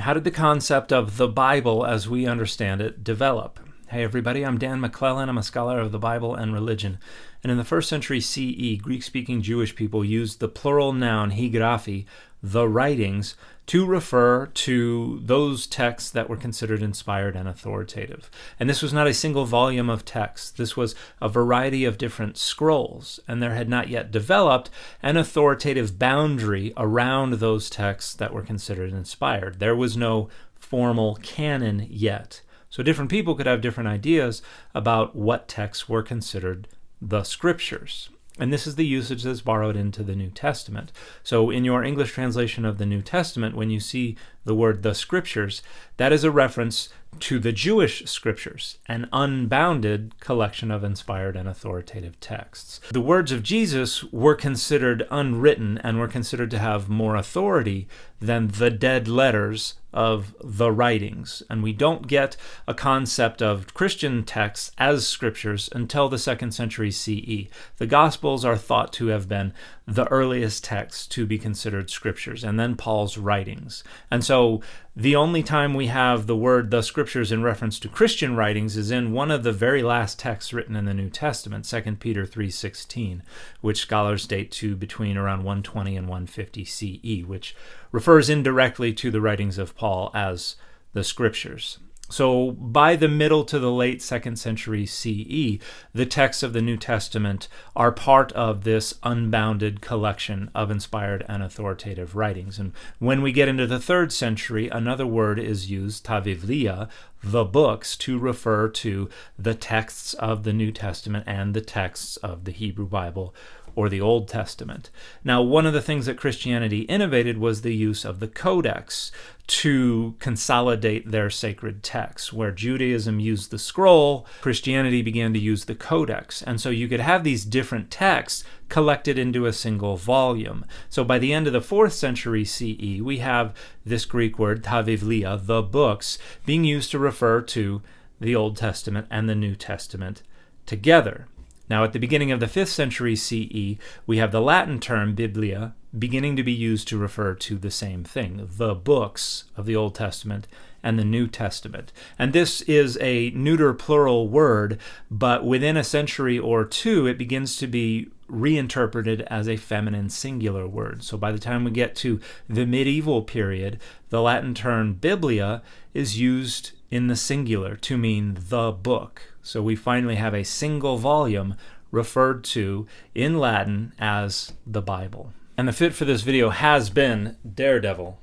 How did the concept of the Bible as we understand it develop? Hey everybody, I'm Dan McClellan. I'm a scholar of the Bible and religion. And in the first century CE, Greek-speaking Jewish people used the plural noun he-graphi, the writings, to refer to those texts that were considered inspired and authoritative. And this was not a single volume of text. This was a variety of different scrolls, and there had not yet developed an authoritative boundary around those texts that were considered inspired. There was no formal canon yet. So different people could have different ideas about what texts were considered the scriptures. And this is the usage that's borrowed into the New Testament. So in your English translation of the New Testament, when you see the word the scriptures, that is a reference to the Jewish scriptures, an unbounded collection of inspired and authoritative texts. The words of Jesus were considered unwritten and were considered to have more authority than the dead letters of the writings. And we don't get a concept of Christian texts as scriptures until the 2nd century CE. The Gospels are thought to have been the earliest texts to be considered scriptures, and then Paul's writings. And so the only time we have the word the scriptures in reference to Christian writings is in one of the very last texts written in the New Testament, 2 Peter 3:16, which scholars date to between around 120 and 150 CE, which refers indirectly to the writings of Paul as the scriptures. So by the middle to the late 2nd century CE, the texts of the New Testament are part of this unbounded collection of inspired and authoritative writings. And when we get into the 3rd century, another word is used, ta vivlia, the books, to refer to the texts of the New Testament and the texts of the Hebrew Bible or the Old Testament. Now, one of the things that Christianity innovated was the use of the Codex to consolidate their sacred texts. Where Judaism used the scroll, Christianity began to use the Codex. And so you could have these different texts collected into a single volume. So by the end of the 4th century CE, we have this Greek word, ta vivlia, the books, being used to refer to the Old Testament and the New Testament together. Now, at the beginning of the 5th century CE, we have the Latin term biblia beginning to be used to refer to the same thing, the books of the Old Testament and the New Testament. And this is a neuter plural word, but within a century or two, it begins to be reinterpreted as a feminine singular word. So by the time we get to the medieval period, the Latin term biblia is used in the singular to mean the book. So we finally have a single volume referred to in Latin as the Bible. And the fit for this video has been Daredevil.